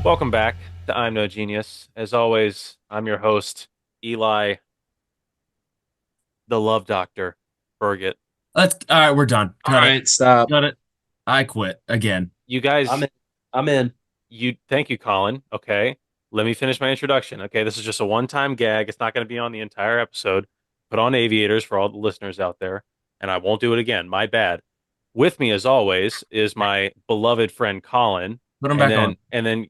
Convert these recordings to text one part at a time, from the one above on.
Welcome back to I'm No Genius. As always, I'm your host, Eli, the Love Doctor, Burgett. All right, we're done. All Cut it. right, stop. Cut it. I quit again. You I'm guys, in. I'm in. thank you, Colin. Okay, let me finish my introduction. Okay, this is just a one-time gag. It's not going to be on the entire episode. Put on aviators for all the listeners out there, and I won't do it again. My bad. With me, as always, is my beloved friend Colin, Put them and back then on. and then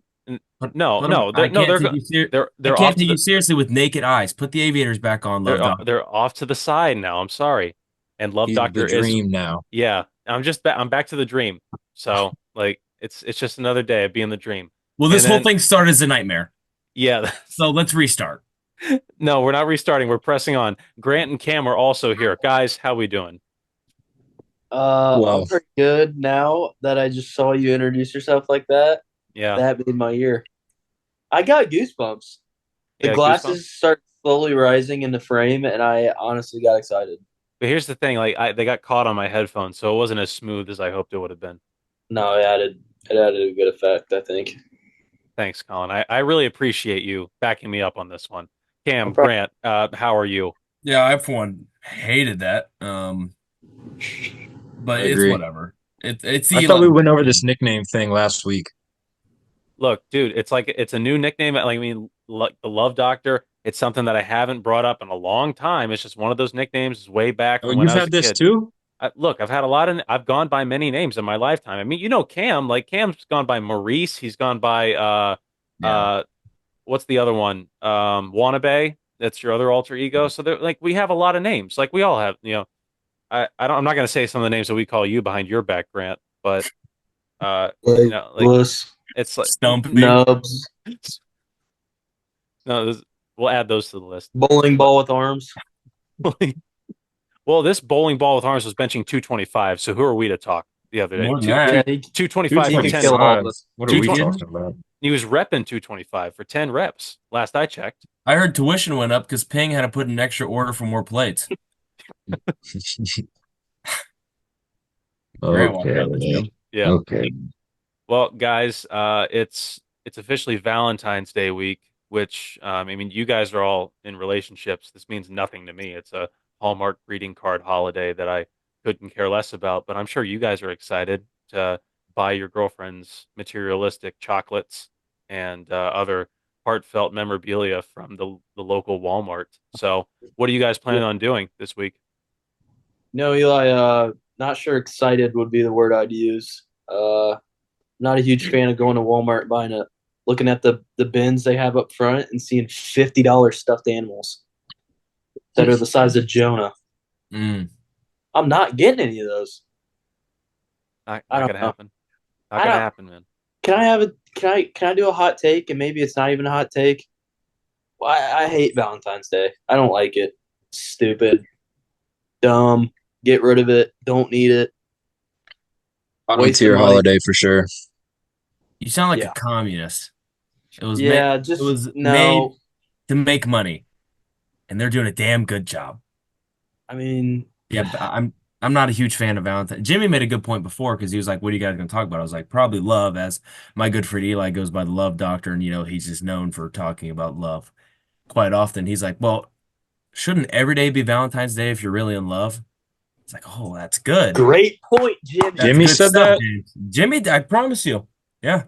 Put them. no, they're I they're can't off to take you the seriously with naked eyes. Put the aviators back on, love doctor. they're off to the side now. I'm sorry. And Love He's the Doctor is dream now. yeah. I'm back to the dream. So like it's just another day of being the dream. Well, And this whole then thing started as a nightmare. yeah, So let's restart. no, we're not restarting. We're pressing on. Grant and Cam are also here. Guys, how we doing? Well, I'm pretty good now that I just saw you introduce yourself like that. Yeah. That made my year. I got goosebumps. The Yeah, goosebumps. glasses start slowly rising in the frame, and I honestly got excited. But here's the thing, they got caught on my headphones, so it wasn't as smooth as I hoped it would have been. No, it added a good effect, I think. Thanks, Colin. I really appreciate you backing me up on this one. No Cam, problem. Grant, how are you? Yeah, I for one hated that. I But it's agree. whatever. It's I the thought we 11th. went over this nickname thing last week. Look, dude, it's like it's a new nickname. Like, the Love Doctor. It's something that I haven't brought up in a long time. It's just one of those nicknames way back Oh, from when you've I was a had this kid. too? Look, I've gone by many names in my lifetime. I mean, Cam, like Cam's gone by Maurice. He's gone by Yeah. uh, what's the other one? Wannabe. That's your other alter ego. So they're like we have a lot of names. Like we all have. I'm not gonna say some of the names that we call you behind your back, Grant, but Like like Bliss, it's like Stumpy. Nubs, no, we'll add those to the list. bowling But ball with arms. well, this bowling ball with arms was benching 225. So who are we to talk the other day? More than Two, that. two, Yeah, he 225 he for could 10. kill all of 225. us. What are Two we twenty. talking about? He was repping 225 for 10 reps last I checked. I heard tuition went up because Ping had to put an extra order for more plates. Grant walked out the Okay. gym. Yeah. Okay. Well, guys, it's officially Valentine's Day week, which I mean, you guys are all in relationships. This means nothing to me. It's a Hallmark greeting card holiday that I couldn't care less about, but I'm sure you guys are excited to buy your girlfriends materialistic chocolates and other heartfelt memorabilia from the local Walmart. So, what are you guys Yeah. planning on doing this week? No, Eli, not sure excited would be the word I'd use. Not a huge fan of going to Walmart and looking at the bins they have up front and seeing $50 stuffed animals that are the size of Jonah. Mm. I'm not getting any of those. Not, I not don't gonna know. happen. Not I gonna don't. happen, man. Can I have a can I do a hot take and maybe it's not even a hot take? Well, I hate Valentine's Day. I don't like it. Stupid, dumb. Get rid of it. Don't need it. Bottom Wasting tier money. holiday for sure. You sound like a Yeah. communist. Yeah. It Just was made no. to make money, and they're doing a damn good job. I mean, Yeah, but I'm not a huge fan of Valentine. Jimmy made a good point before because he was like, "What are you guys going to talk about?" I was like, "Probably love." As my good friend Eli goes by the Love Doctor, and he's just known for talking about love quite often. He's like, "Well, shouldn't every day be Valentine's Day if you're really in love?" It's like, "Oh, that's good. great point, Jimmy. That's Jimmy good said stuff, that? James." Jimmy, I promise you. Yeah,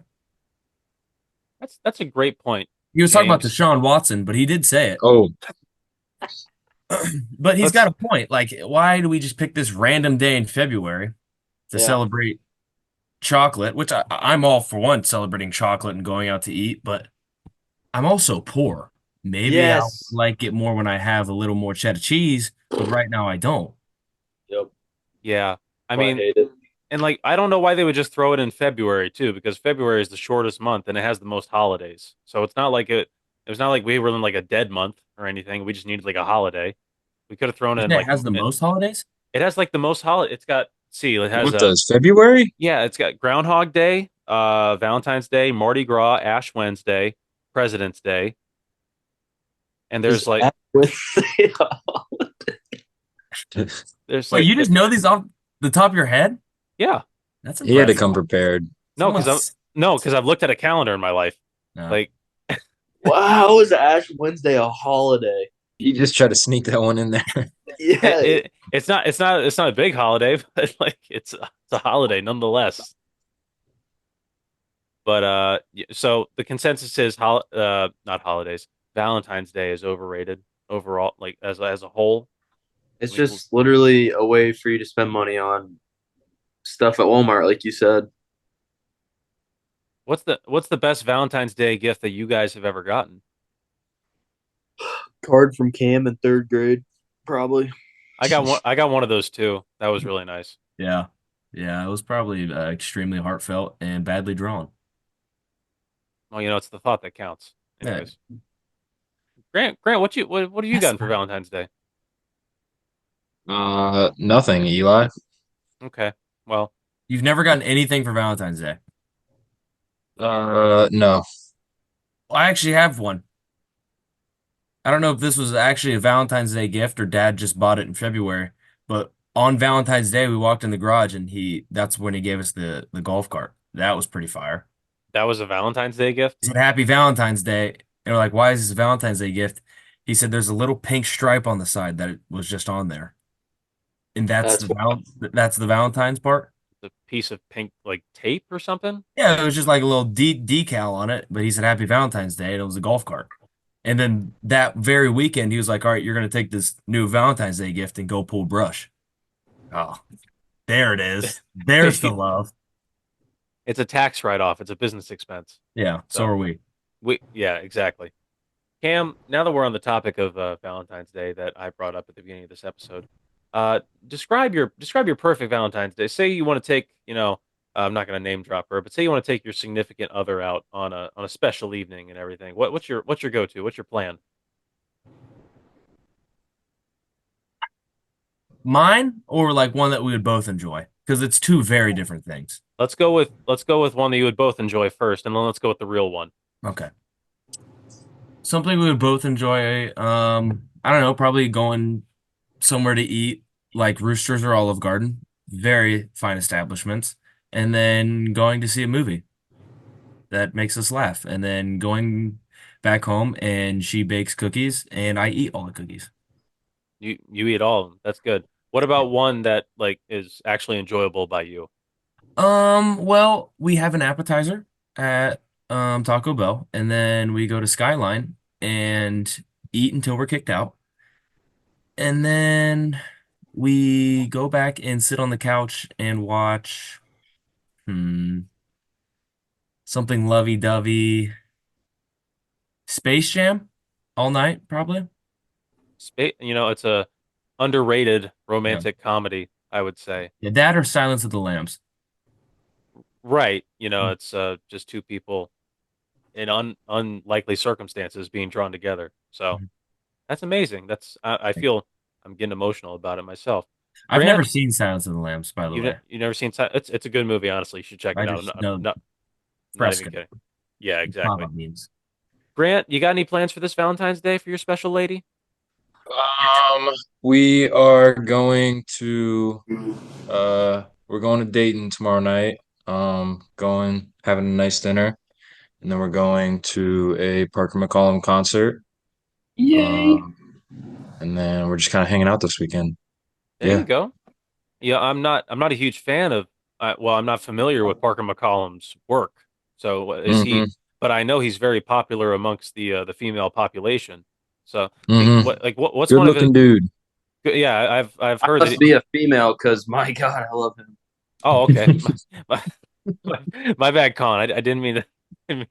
That's a great point, he was talking about James. Deshaun Watson, but he did say it. Oh, But he's Let's got a point. Like, why do we just pick this random day in February to Yeah. celebrate chocolate? Which I'm all for one, celebrating chocolate and going out to eat, but I'm also poor. Maybe I'll Yes. like it more when I have a little more cheddar cheese, but right now I don't. Yep. yeah. I I mean, hate it. and like I don't know why they would just throw it in February too, because February is the shortest month and it has the most holidays. So it's not like it was not like we were in like a dead month or anything. We just needed like a holiday. We could have thrown in Isn't it like has the most holidays? it has like the most holiday. It's got see, it has what does February? yeah, it's got Groundhog Day, Valentine's Day, Mardi Gras, Ash Wednesday, President's Day, and Is there's like that with there's Wait, like you just know these off the top of your head? yeah. That's He had to impressive. come prepared. No, because Someone's I've looked at a calendar in my life. No. Like Wow, how is Ash Wednesday a holiday? You just try to sneak that one in there. Yeah, it's not a big holiday, but like it's a holiday nonetheless. But so the consensus is not holidays. Valentine's Day is overrated overall, like as a whole. it's We, just literally a way for you to spend money on stuff at Walmart, like you said. what's the best Valentine's Day gift that you guys have ever gotten? Card from Cam in third grade, probably. I got one of those too. That was really nice. Yeah. Yeah, it was probably extremely heartfelt and badly drawn. Well, it's the thought that counts. Yeah. Anyways, Grant, what have you Yes. gotten for Valentine's Day? Nothing, Eli. Okay, well, You've never gotten anything for Valentine's Day. No. Well, I actually have one. I don't know if this was actually a Valentine's Day gift or Dad just bought it in February, but on Valentine's Day we walked in the garage and that's when he gave us the golf cart. That was pretty fire. that was a Valentine's Day gift. He said Happy Valentine's Day. And we're like, why is this a Valentine's Day gift? He said there's a little pink stripe on the side that it was just on there. And That's that's the Valentine's part. A piece of pink like tape or something. Yeah, it was just like a little decal on it, but he said Happy Valentine's Day and it was a golf cart. And then that very weekend, he was like, all right, you're going to take this new Valentine's Day gift and go pull brush. Oh, there it is. There's the love. It's a tax write-off. It's a business expense. Yeah, so So are we. yeah, exactly. Cam, now that we're on the topic of Valentine's Day that I brought up at the beginning of this episode, describe your perfect Valentine's Day. Say you want to take, I'm not going to name drop her, but say you want to take your significant other out on a special evening and everything. What's your go-to? What's your plan? Mine or like one that we would both enjoy because it's two very different things. Let's go with one that you would both enjoy first, and then let's go with the real one. Okay. Something we would both enjoy. I don't know, probably going somewhere to eat like Roosters or Olive Garden. Very fine establishments. And then going to see a movie that makes us laugh. And then going back home and she bakes cookies and I eat all the cookies. You eat all of them. That's good. What about one that like is actually enjoyable by you? Well, we have an appetizer at Taco Bell, and then we go to Skyline and eat until we're kicked out. And then we go back and sit on the couch and watch hmm, something lovey-dovey. Space Jam all night, probably. It's a underrated Yeah. romantic comedy, I would say. Yeah, that or Silence of the Lambs. Right. It's just two people in unlikely circumstances being drawn together. So Mhm. that's amazing. I feel I'm getting emotional about it myself. I've never Grant, seen Silence of the Lambs, by the way. you never seen it's a good movie, honestly. You should check I it out. just know Not even Fresca kidding. Yeah, and exactly. fava beans. Grant, you got any plans for this Valentine's Day for your special lady? Um, we are going to we're going to Dayton tomorrow night. Going having a nice dinner, and then we're going to a Parker McCollum concert. yay. Um, and then we're just kind of hanging out this weekend. There you Yeah. go. Yeah, I'm not a huge fan of well, I'm not familiar with Parker McCollum's work. So is he? Mm-hmm. But I know he's very popular amongst the female population. So Mm-hmm. what's Good one of his? looking dude. Yeah, I've I heard that. must be a female because my God, I love him. Oh, okay. My, my bad, Con. I didn't mean to.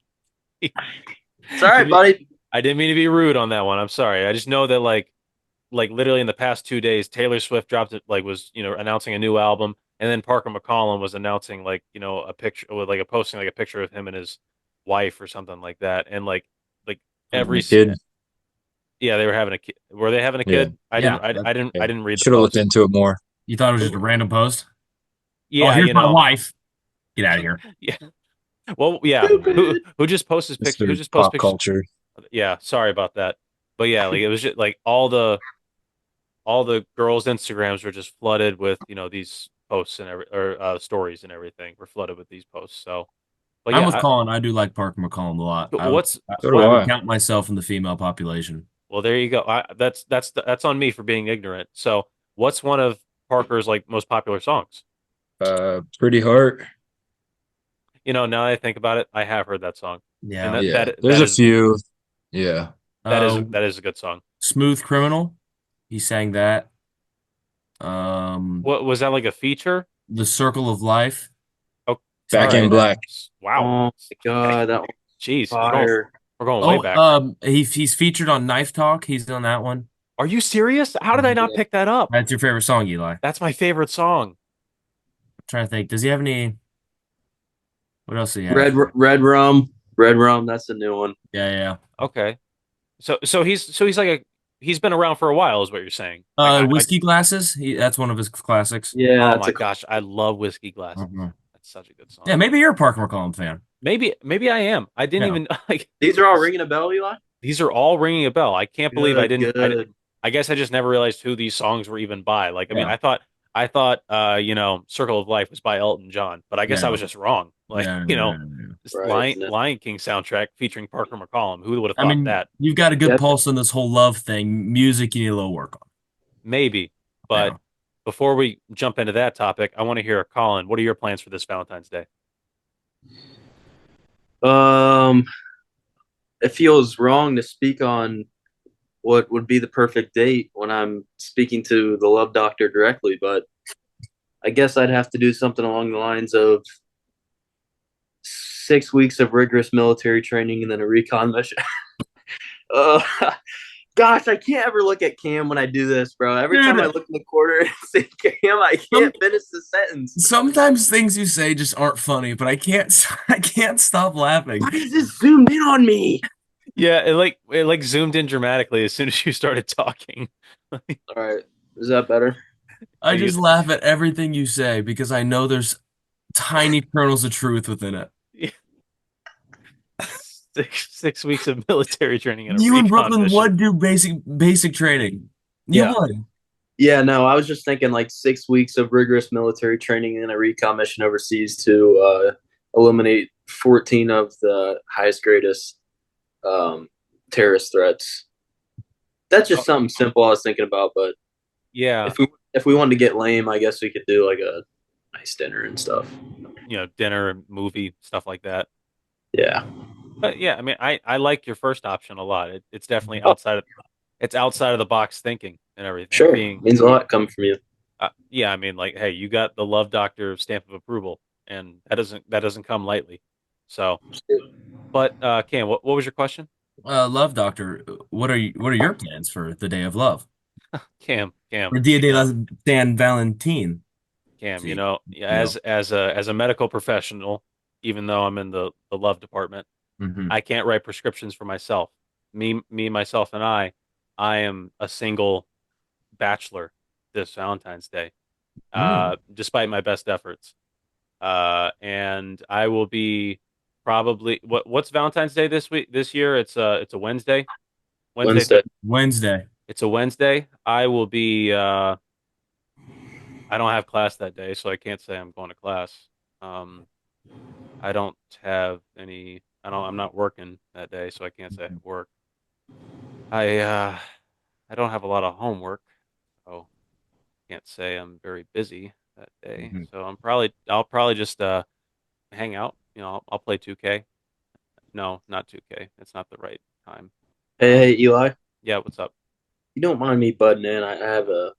It's all right, buddy. I didn't mean to be rude on that one. I'm sorry. I just know that like literally in the past 2 days, Taylor Swift dropped it like was announcing a new album, and then Parker McCollum was announcing like a picture with like a posting like a picture of him and his wife or something like that, and like Having every a kid. yeah, they were having a kid. Were they having a Yeah. kid? I didn't Yeah. I, I didn't Yeah. I didn't read the Should have looked post. into it more. You thought it was just a random post? Oh, Yeah, here's my wife. Get out of here. yeah. Well, yeah. Stupid. Who just posts his picture? Who Mr. just posts Pop pictures? Culture. Yeah, sorry about that. But yeah, like it was just like all the girls' Instagrams were just flooded with these posts and stories and everything were flooded with these posts. So But I'm yeah, with Colin. I do like Parker McCollum a lot. what's So do what? I would I. count myself in the female population. Well, there you go. That's on me for being ignorant. So, what's one of Parker's like most popular songs? Pretty hard. Now that I think about it, I have heard that song, and Yeah. that Yeah, that there's that a is few. Yeah. that is Uh, that is a good song. Smooth Criminal. He sang that. Um, What was that like a feature? The Circle of Life. Oh, all Back in right. Something like Black. Wow. Oh my Okay. god, that was Jeez, fire. we're going way Oh, back. he's featured on Knife Talk. He's on that one. Are you serious? How did I not Yeah. pick that up? That's your favorite song, Eli. I'm That's my favorite song. trying to think. Does he have any? What else do he have? Red rum. That's a new one. Yeah, yeah, yeah. Okay. So he's like he's been around for a while, is what you're saying. I Whiskey Glasses. That's one of his classics. Yeah, oh that's my a gosh, I love Whiskey Glasses. Mhm. That's such a good Yeah, song. maybe you're a Parker McCollum fan. Maybe I am. I didn't Yeah. even like These are all ringing a bell, Eli. these are all ringing a bell. I can't believe I Good, didn't. good. I guess I just never realized who these songs were even by. Like, I mean, Yeah. I thought, Circle of Life was by Elton John, but I guess I No. was just wrong. Like, No, no, no, no, no. this Right. No. Lion King soundtrack featuring Parker McCollum. Who would have I thought mean, that? you've got a good Yeah. pulse on this whole love thing. Music, you need a little work on. Maybe. But Yeah. before we jump into that topic, I want to hear, Colin, what are your plans for this Valentine's Day? Um, it feels wrong to speak on what would be the perfect date when I'm speaking to the love doctor directly, but I guess I'd have to do something along the lines of 6 weeks of rigorous military training and then a recon mission. uh, Gosh, I can't ever look at Cam when I do this, bro. Every time I Dude, look in the corner and see Cam, I some, can't finish the sentence. sometimes things you say just aren't funny, but I can't I can't stop laughing. Why is this zoomed in on me? Yeah, it like zoomed in dramatically as soon as you started talking. All right, is that better? I Are you just laugh at everything you say because I know there's tiny kernels of truth within it. 6 weeks of military training and a You in recon Brooklyn mission? would do basic training. You Yeah. would. Yeah, no, I was just thinking like 6 weeks of rigorous military training and a recon mission overseas to eliminate 14 of the highest, greatest um, terrorist threats. That's just Oh, something simple I was thinking about. But yeah, if we wanted to get lame, I guess we could do like a nice dinner and stuff. dinner, movie, stuff like that. Yeah. But yeah, I mean, I like your first option a lot. It's definitely Oh, outside of the box thinking and everything. sure. Being, Means a lot coming from you. yeah, I mean, like, hey, you got the love doctor stamp of approval, and that doesn't come lightly. So, but Cam, what was your question? Love Doctor, what are your plans for the day of love? Cam, Or Dia de la San Valentin? Cam, See, yeah, you know. as a medical professional, even though I'm in the love department, Hmm. I can't write prescriptions for myself. Me, myself, and I am a single bachelor this Valentine's Day, Mm. despite my best efforts. And I will be probably what's Valentine's Day this year? It's a Wednesday. Wednesday, Wednesday. Wednesday. it's a Wednesday. I will be. I don't have class that day, so I can't say I'm going to class. Um, I don't have any. I'm not working that day, so I can't say I have work. I don't have a lot of homework, so can't say I'm very busy that day. Mhm. So I'll probably just hang out. I'll play 2K. No, not 2K. It's not the right time. Hey, Eli, Yeah, what's up? you don't mind me butting in? I have a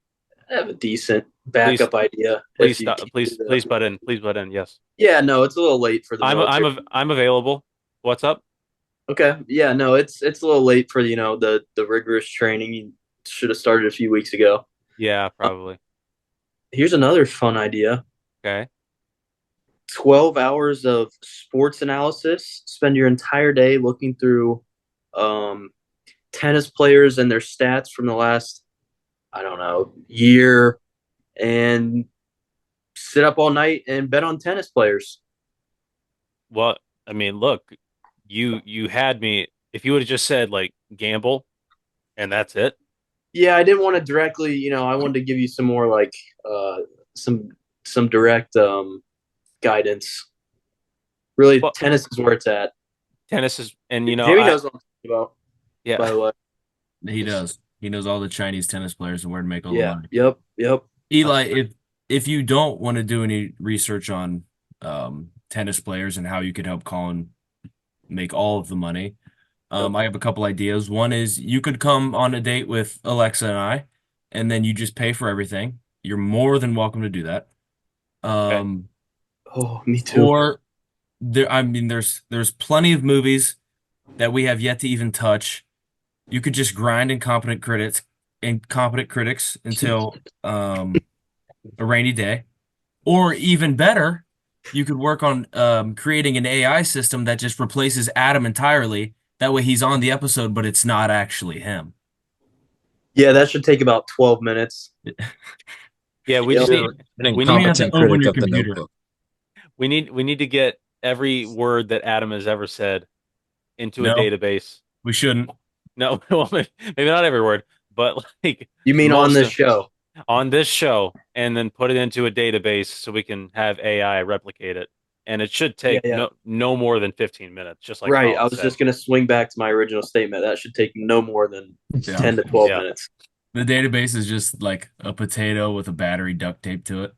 decent Please, backup idea. please If you stop. can do Please that. butt in. Please butt in. Yes, Yeah, no, it's a little late for the military. I'm available. What's up? Okay. Yeah, no, it's a little late for the rigorous training. You should have started a few weeks ago. Yeah, probably. Here's another fun idea. Okay. 12 hours of sports analysis. Spend your entire day looking through um, tennis players and their stats from the last, I don't know, year, and sit up all night and bet on tennis players. Well, I mean, look, you had me. If you would have just said like gamble and that's it. Yeah, I didn't want to directly, I wanted to give you some more uh some some direct guidance. Really, Well, tennis is where it's at. tennis is, and Jamie knows what I'm talking about. By yeah, the way, He does. He knows all the Chinese tennis players and where to make all the yeah, money. yep. Eli, if you don't want to do any research on tennis players and how you could help Colin make all of the money, Yep. I have a couple ideas. One is you could come on a date with Alexa and I, and then you just pay for everything. You're more than welcome to do that. okay, Um, Oh, me too. or I mean, there's plenty of movies that we have yet to even touch. You could just grind incompetent critics until a rainy day. Or even better, you could work on creating an AI system that just replaces Adam entirely. That way he's on the episode, but it's not actually him. Yeah, that should take about 12 minutes. yeah, we just Yep. need You're an we need You have to incompetent open critic your of the computer. Notebook. we need to get every word that Adam has ever said into a No, database. we shouldn't. No, well, maybe not every word, but like You mean on most this of show? on this show, and then put it into a database so we can have AI replicate it. And it should Yeah, take yeah. no more than 15 minutes, just like Right. I Colin was said. just going to swing back to my original statement. That should take no more than Yeah. 10 to 12 Yeah. minutes. The database is just like a potato with a battery duct taped to it.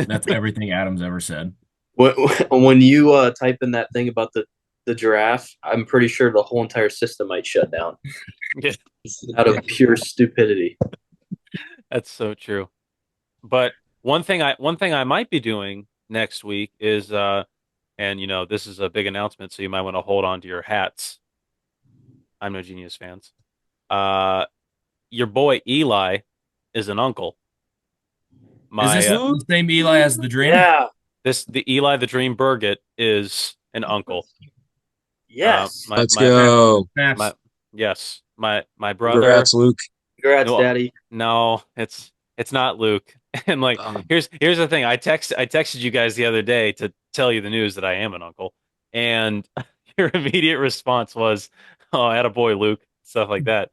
That's everything Adam's ever said. When, when you type in that thing about the giraffe, I'm pretty sure the whole entire system might shut down Yeah, out of pure stupidity. that's so true. But one thing I might be doing next week is and this is a big announcement, so you might want to hold on to your hats. I'm no Genius fans. Uh your boy Eli is an uncle. Is My this the same Eli as the Dream? Yeah. the Eli the Dream Burgett is an uncle. Yes. My Let's my go. my Snaps. yes, my brother. Congrats, Luke. Congrats, No, Daddy. no, it's not Luke. And like, here's the thing. I texted you guys the other day to tell you the news that I am an uncle, and your immediate response was, "Oh, I had a boy, Luke," stuff like that.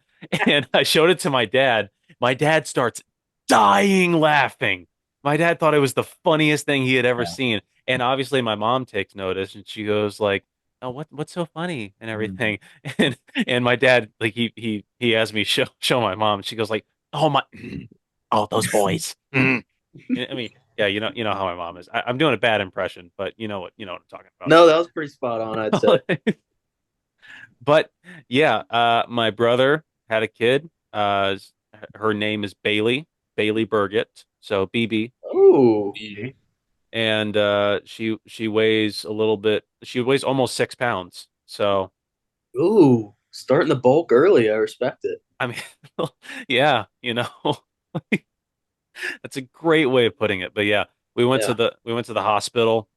And I showed it to my dad. My dad starts dying laughing. My dad thought it was the funniest thing he had ever Yeah. seen, and obviously my mom takes notice, and she goes like, "Oh, what's so funny?" and Mhm. everything. And my dad, like, he asked me show my mom, and she goes like, "Oh my, oh those boys." I mean, yeah, you know how my mom is. I'm doing a bad impression, but you know what I'm No, that was pretty spot on, I'd say. talking about. But yeah, my brother had a kid. Her name is Bailey Burgett, so BB, Oh, and she weighs a little bit. She weighs almost 6 pounds. So ooh, starting the bulk early. I respect it. I mean, yeah, that's a great way of putting it. But yeah, Yeah. we went to the hospital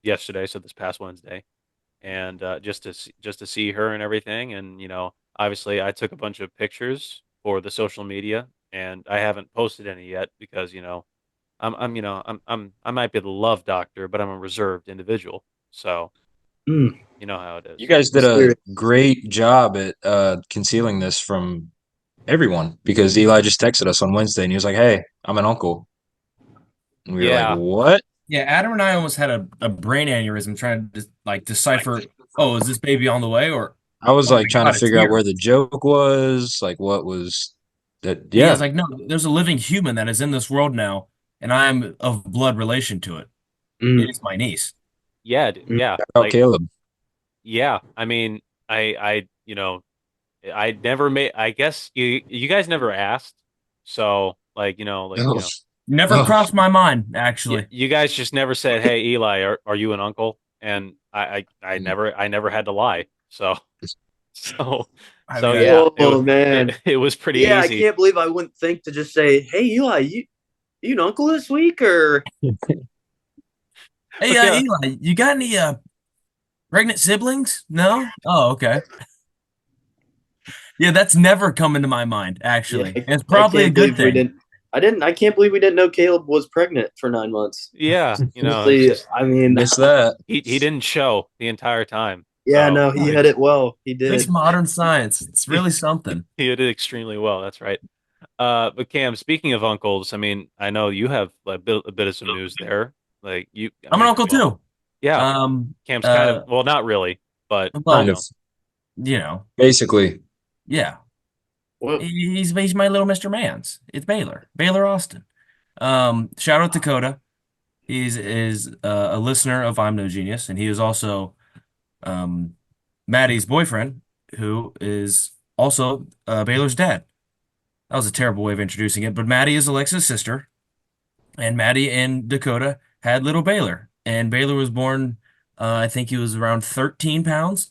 yesterday, so this past Wednesday, and just to see her and everything. And obviously, I took a bunch of pictures for the social media, and I haven't posted any yet because I might be the love doctor, but I'm a reserved individual. So Mm, you know how it You is. guys did a mysterious. great job at concealing this from everyone because Eli just texted us on Wednesday and he was like, "Hey, I'm an uncle." And we were like, Yeah, "What?" Yeah, Adam and I almost had a brain aneurysm trying to like decipher, oh, is this baby on the way? Or I was oh like my trying to God, it's figure out here. where the joke was, like what was that. He is Yeah. like, no, there's a living human that is in this world now, and I am of blood relation to it. It Mm, is my niece. yeah, dude, mm. yeah. Shout out Like, Caleb. yeah. I mean, I never made. I guess you guys never asked. So like Oh, Never oh, crossed my mind, actually. you guys just never said, "Hey, Eli, are you an uncle?" And I never had to lie. So so I so mean, yeah, Oh man. it was pretty Yeah, I easy. can't believe I wouldn't think to just say, "Hey, Eli, you an uncle this week?" Or hey, But yeah, Eli, you got any pregnant siblings? No? Oh, okay. Yeah, that's never come into my mind, yeah, actually. And it's I probably a can't good believe we thing. didn't. I didn't. I can't believe we didn't know Caleb was pregnant for 9 months. yeah, it's Honestly, just I mean, missed that. he didn't show the entire time. yeah, So no, No, he had it well. He thanks did. modern science. It's he really something. did extremely well. That's right. But Cam, speaking of uncles, I mean, I know you have a bit of some news there. Like I'm an uncle too. Yeah, Um, Cam's kind of uh, well, not really, but Kind you well, of. know, you know, Basically. yeah. What? He's my little Mr. Mans. It's Baylor Austin. Shout out Dakota. He's is a listener of I'm No Genius, and he is also um, Maddie's boyfriend, who is also Baylor's dad. That was a terrible way of introducing it, but Maddie is Alexa's sister, and Maddie and Dakota had little Baylor, and Baylor was born. I think he was around 13 pounds.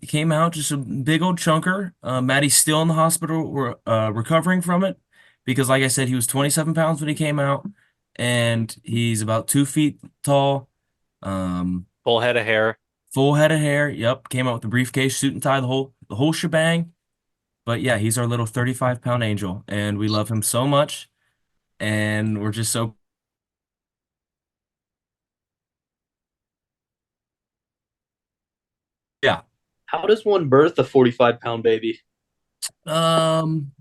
He came out just a big old chunker. Maddie's still in the hospital, recovering from it because, like I said, he was 27 pounds when he came out, and he's about 2 feet tall. Um, full head of hair. Full head of hair. Yep, came out with the briefcase, suit and tie, the whole shebang. But yeah, he's our little 35-pound angel, and we love him so much, and we're just so yeah. How does one birth a 45-pound baby? Um,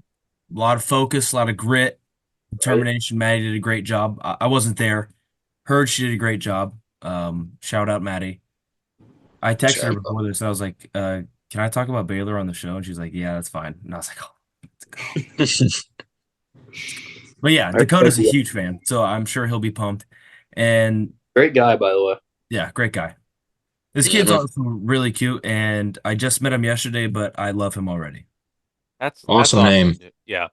a lot of focus, a lot of grit, Right? determination. Maddie did a great job. I wasn't there. Heard she did a great job. Shout out Maddie. I texted her Shout out. before this, and I was like, "Can I talk about Baylor on the show?" And she's like, "Yeah, that's fine." And I was like, "Oh, let's go." But yeah, I respect Dakota's a that. huge fan, so I'm sure he'll be pumped. And Great guy, by the way. yeah, great guy. This kid's Mhm. also really cute, and I just met him yesterday, but I love him already. That's Awesome name. awesome. Yeah,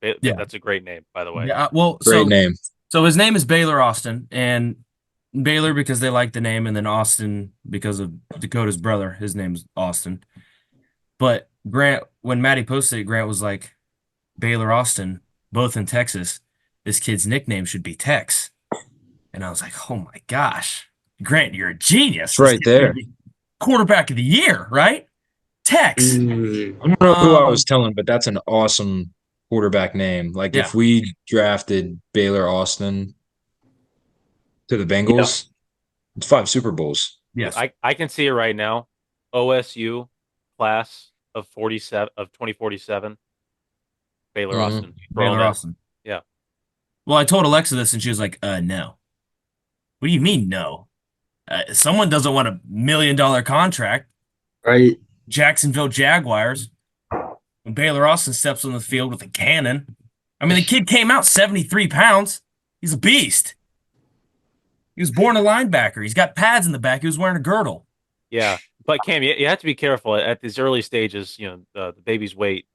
Yeah, that's a great name, by the way. yeah. Well, Great so name. so his name is Baylor Austin, and Baylor because they like the name, and then Austin because of Dakota's brother. His name's Austin. But Grant, when Maddie posted it, Grant was like, Baylor Austin, both in Texas. This kid's nickname should be Tex. And I was like, oh my gosh, Grant, you're a genius. It's This right kid's gonna there. be quarterback of the year, right? Tex. Mm. I don't know who I was Um, telling, but that's an awesome quarterback name. Like if yeah, we drafted Baylor Austin to the Yeah. Bengals, it's 5 Super Bowls. yes, I can see it right now. OSU class of 47 of 2047, Baylor Hmm Austin. You throw Baylor that. Austin. Yeah. Well, I told Alexa this, and she was like, no. What do you mean, no? Someone doesn't want $1 million contract. Right? Jacksonville Jaguars. When Baylor Austin steps on the field with a cannon. I mean, the kid came out 73 pounds. He's a beast. He was born a linebacker. He's got pads in the back. He was wearing a girdle. Yeah. But Cam, you have to be careful at these early stages, the baby's weight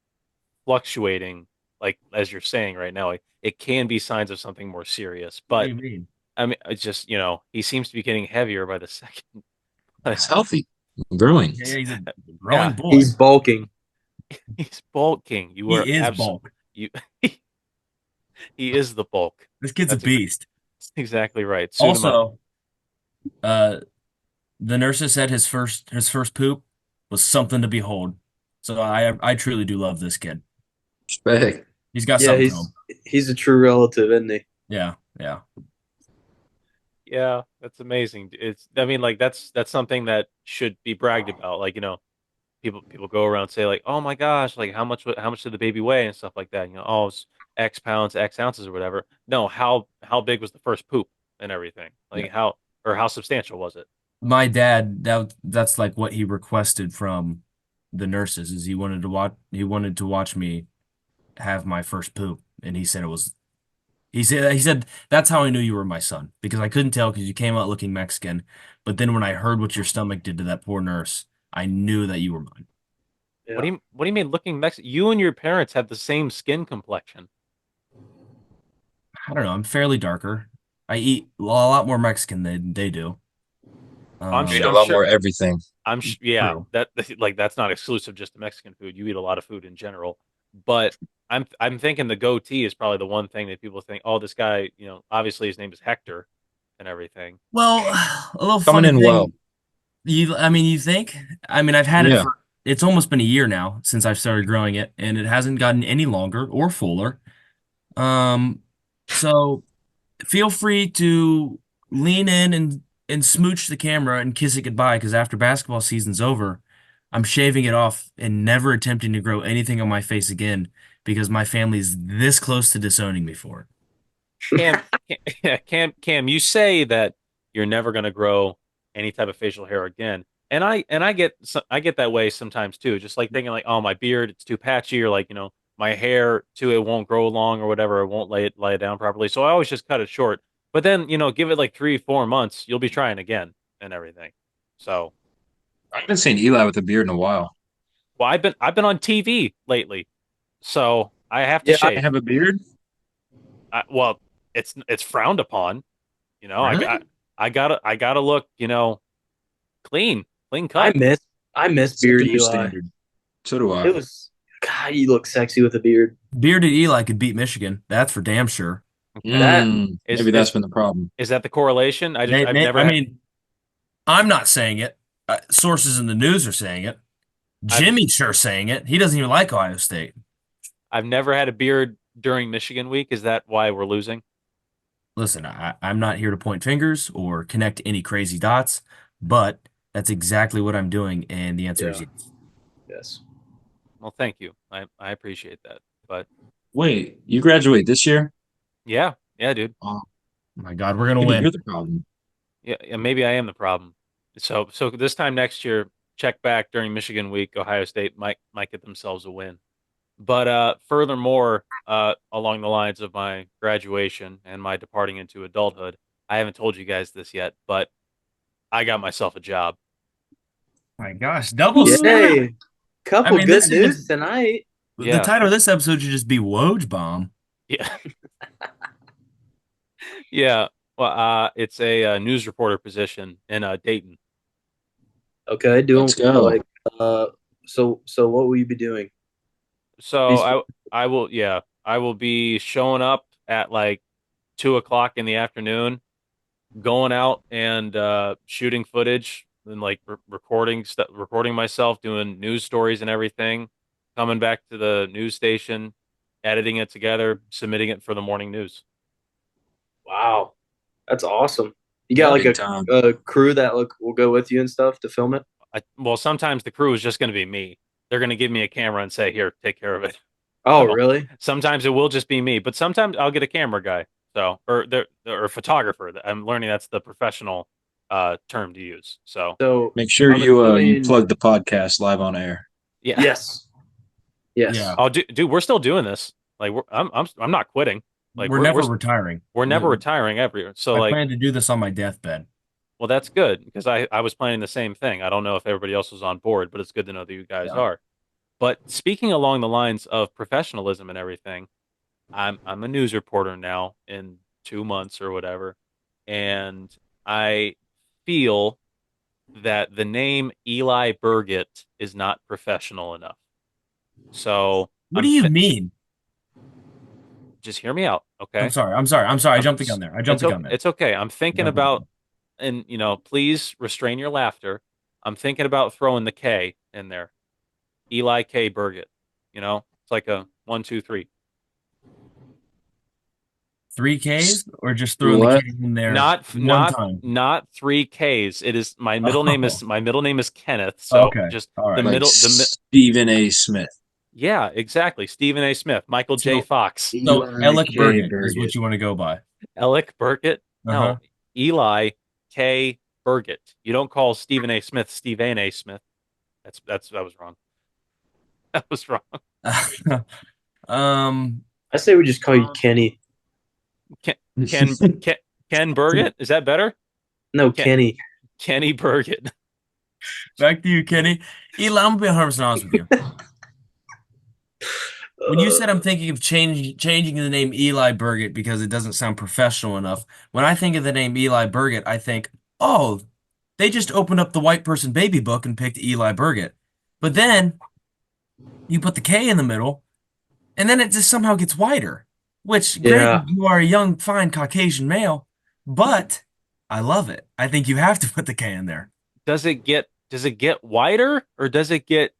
fluctuating, like as you're saying right now, like, it can be signs of something more serious. What do But you mean? I mean, it's just, he seems to be getting heavier by the second. But It's healthy, growing. Yeah, he's a growing yeah, boy. He's bulking. he's bulking. You He were is absolutely bulk. you. He is the bulk. This kid's a That's beast. exactly right. Suit him up. Also, uh, the nurses said his first poop was something to behold. So I truly do love this kid. Respect. He's got Yeah, something to him. he's a true relative, isn't he? Yeah, yeah. Yeah, that's amazing. I mean, like that's something that should be bragged about. Like, people go around and say like, "Oh my gosh, like how much did the baby weigh?" and stuff like that. Oh, it's X pounds, X ounces or whatever. No, how big was the first poop and everything? Yeah. Like how substantial was it? My dad, that's like what he requested from the nurses is he wanted to watch me have my first poop. And he said that's how I knew you were my son because I couldn't tell because you came out looking Mexican. But then when I heard what your stomach did to that poor nurse, I knew that you were mine. What Yeah. do you mean looking Mexican? You and your parents have the same skin complexion. I don't know. I'm fairly darker. I eat a lot more Mexican than they do. I'm Eat sh- a I'm Um, lot sure more everything. yeah, True. that like that's not exclusive just to Mexican food. You eat a lot of food in general. But I'm thinking the goatee is probably the one thing that people think, oh, this guy, obviously his name is Hector and everything. Well, a little Coming funny in well. thing. You think? I mean, I've had it Yeah. for, it's almost been a year now since I've started growing it, and it hasn't gotten any longer or fuller. Um, so feel free to lean in and smooch the camera and kiss it goodbye because after basketball season's over, I'm shaving it off and never attempting to grow anything on my face again because my family's this close to disowning me for it. Cam, Cam, you say that you're never going to grow any type of facial hair again. I get that way sometimes too, just like thinking like, oh, my beard, it's too patchy, or like, my hair too, it won't grow long or whatever, it won't lay it down properly. So I always just cut it short. But then, give it like 3, 4 months, you'll be trying again and everything. So, I haven't seen Eli with a beard in a while. well, I've been on TV lately, so I have to Yeah, I shave. have a beard. Well, it's frowned upon. Really? I gotta look, clean, clean I cut. miss I miss Set the beard new Eli. standard. So do It I. was God, you look sexy with a beard. Bearded Eli could beat Michigan. That's for damn sure. Okay. That Is Maybe that's is been the problem. is that the correlation? I've never I had mean, I'm not saying it. Sources in the news are saying it. I've Jimmy's sure saying it. He doesn't even like Ohio State. I've never had a beard during Michigan week. Is that why we're losing? Listen, I'm not here to point fingers or connect any crazy dots, but that's exactly what I'm doing, and the answer is yeah, yes. yes. Well, thank you. I appreciate that. But Wait, you graduate this year? yeah, yeah, dude. Oh, My God, we're gonna maybe win. you're the problem. Yeah, yeah, maybe I am the problem. So this time next year, check back during Michigan week. Ohio State might get themselves a win. But furthermore, along the lines of my graduation and my departing into adulthood, I haven't told you guys this yet, but I got myself a job. My gosh, double snap. Yay! I Couple mean, good this should just news tonight. the Yeah, title of this episode should just be Woj Bomb. yeah, yeah. Well, it's a, news reporter position in Dayton. Okay, doing Let's go. like so what will you be doing? Be So sp- I will, yeah, I will be showing up at like 2 o'clock in the afternoon, going out and shooting footage and like recording myself doing news stories and everything, coming back to the news station, editing it together, submitting it for the morning news. Wow, that's awesome. You got Yeah, like big time. a crew that will go with you and stuff to film it? Well, sometimes the crew is just going to be me. They're going to give me a camera and say, "Here, take care of it." Oh, So really? sometimes it will just be me, but sometimes I'll get a camera guy. So or photographer. I'm learning that's the professional term to use. So So Make sure I'm you assuming plug the podcast live on air. yeah. yes. Yes. Yeah, Oh, dude, we're still doing this. Like I'm not quitting. Like we're we're we're never retiring. we're never We- retiring ever year. So I like, plan to do this on my deathbed. well, that's good because I was planning the same thing. I don't know if everybody else was on board, but it's good to know that you guys Yeah. are. But speaking along the lines of professionalism and everything, I'm a news reporter now in 2 months or whatever, and I feel that the name Eli Burgett is not professional enough. So What do you mean? just hear me out, I'm okay? sorry. I'm sorry. I'm sorry. I I'm jumped the gun there. I jumped it's the okay. gun there. It's okay. I'm I thinking jumped the about, gun. and please restrain your laughter. I'm thinking about throwing the K in there. Eli K. Burgett. It's like a 1, 2, 3. Three Ks or just throwing the K What? in there Not one not time? not 3 Ks. It is Oh, my middle name is Kenneth. So okay. just All the right. Like middle Stephen A. Smith. yeah, exactly. Stephen A. Smith, Michael J. So, Fox, so Eli Alec K. Burgett is what Burgett. you want to go by. Alec Burgett. Uh-huh. No, Eli K. Burgett. You don't call Stephen A. Smith Stephen A. Smith. That was wrong. That was wrong. Um, I say we just call you Kenny. Ken Ken Burgett. Is that better? No, Ken, Kenny. Kenny Burgett. back to you, Kenny. Eli, I'm gonna be 100% honest with you. When you said I'm thinking of changing the name Eli Burgett because it doesn't sound professional enough, when I think of the name Eli Burgett, I think, oh, they just opened up the white person baby book and picked Eli Burgett. But then you put the K in the middle, and then it just somehow gets wider. Which, Yeah. granted, you are a young, fine Caucasian male, but I love it. I think you have to put the K in there. Does it get wider, or does it get,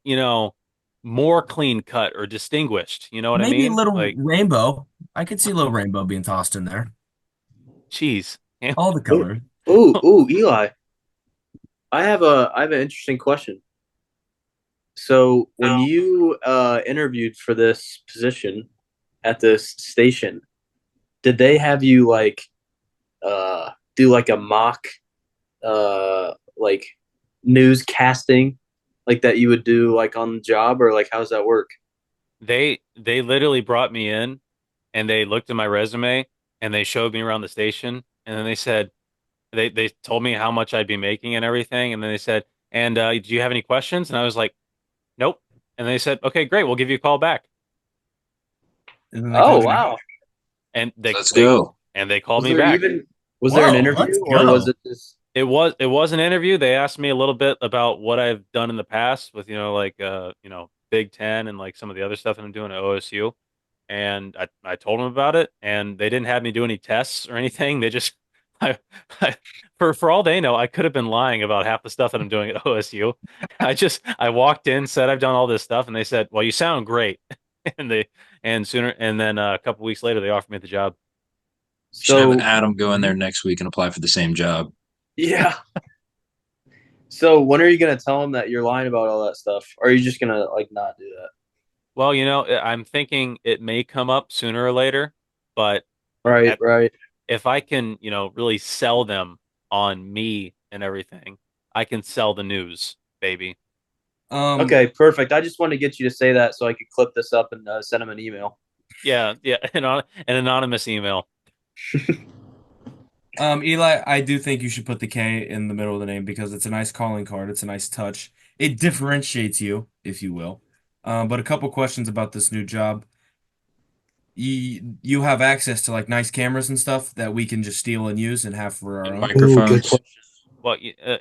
more clean cut or distinguished? You know what I Maybe a mean? little Like, rainbow. I could see a little rainbow being tossed in there. geez. Yeah. All the colors. Ooh, Eli. I have an interesting question. So when you interviewed for this position at this station, did they have you like do like a mock like newscasting like that you would do like on the job, or like how does that work? They literally brought me in and they looked at my resume and they showed me around the station and then they said they told me how much I'd be making and everything and then they said, "And do you have any questions?" And I was like, "Nope." And they said, "Okay, great. We'll give you a call back." And then they Oh called you back. wow. And Let's go. they called Was me there back. even was there an Whoa, let's interview, or was go. it just It was an interview. They asked me a little bit about what I've done in the past with, like Big Ten and like some of the other stuff that I'm doing at OSU. And I told them about it and they didn't have me do any tests or anything. They just I, I for all they know, I could have been lying about half the stuff that I'm doing at OSU. I walked in, said I've done all this stuff, and they said, "Well, you sound great." And then a couple weeks later they offered me the job. You should have so? Adam go in there next week and apply for the same job. Yeah. So when are you gonna tell them that you're lying about all that stuff? Or are you just gonna like not do that? Well, I'm thinking it may come up sooner or later, but Right, at right. if I can, really sell them on me and everything, I can sell the news, baby. Um, Okay, perfect. I just wanted to get you to say that so I could clip this up and send them an email. Yeah, yeah, an anonymous email. Eli, I do think you should put the K in the middle of the name because it's a nice calling card. It's a nice touch. It differentiates you, if you will. But a couple questions about this new job. You have access to like nice cameras and stuff that we can just steal and use and have for our And own. Ooh, good microphones. question. Well,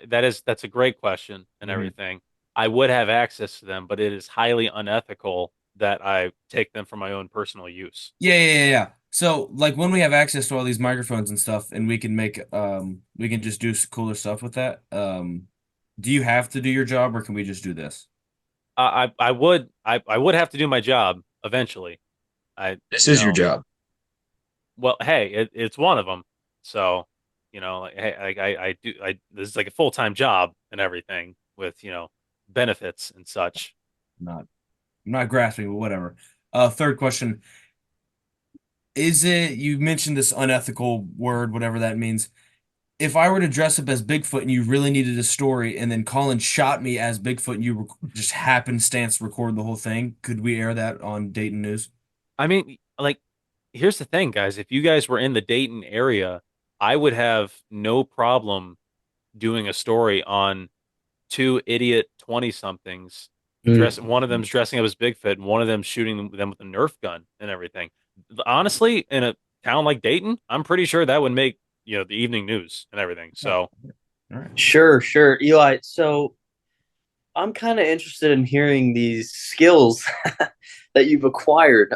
that's a great question and Mhm. everything. I would have access to them, but it is highly unethical that I take them for my own personal use. Yeah. So like when we have access to all these microphones and stuff, and we can just do cooler stuff with that. Do you have to do your job, or can we just do this? I would have to do my job eventually. I This you is your know job. Well, hey, it's one of them. So, like, hey, I do, this is like a full-time job and everything with, benefits and such. Not, I'm not grasping, but whatever. Third question. Is it, you mentioned this unethical word, whatever that means. If I were to dress up as Bigfoot and you really needed a story, and then Colin shot me as Bigfoot and you just happenstance record the whole thing, could we air that on Dayton News? I mean, like, here's the thing, guys. If you guys were in the Dayton area, I would have no problem doing a story on two idiot 20-somethings one of them's dressing up as Bigfoot and one of them shooting them with a Nerf gun and everything. Honestly, in a town like Dayton, I'm pretty sure that would make, the evening news and everything. Oh, So, all right. Sure, sure. Eli, so I'm kind of interested in hearing these skills that you've acquired.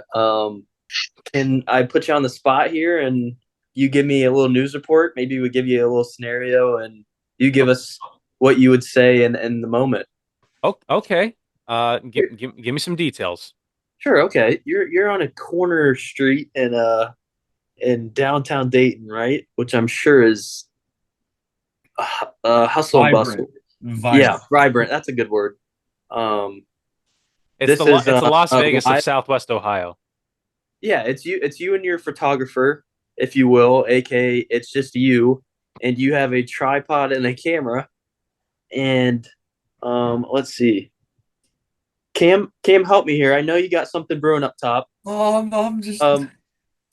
Can I put you on the spot here and you give me a little news report? Maybe we give you a little scenario and you give o- us what you would say in the moment. okay. Give me some details. Sure, okay. You're on a corner street in downtown Dayton, right? Which I'm sure is hustle and Vibrant. bustle. Yeah, Vibrant. vibrant. That's a good word. Um, It's this is it's the Las a Vegas of live. Southwest Ohio. Yeah, it's you. It's you and your photographer, if you will, aka it's just you, and you have a tripod and a camera. And let's see, Cam, help me here. I know you got something brewing up top. Oh, I'm just Um,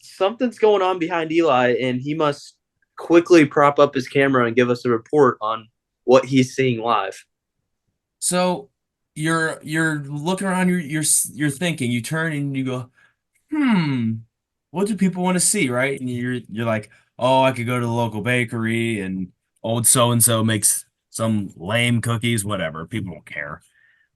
Something's going on behind Eli, and he must quickly prop up his camera and give us a report on what he's seeing live. so you're looking around, you're thinking, you turn and you go, hmm, what do people want to see, right? And you're like, oh, I could go to the local bakery and old so and so makes some lame cookies, whatever. People don't care.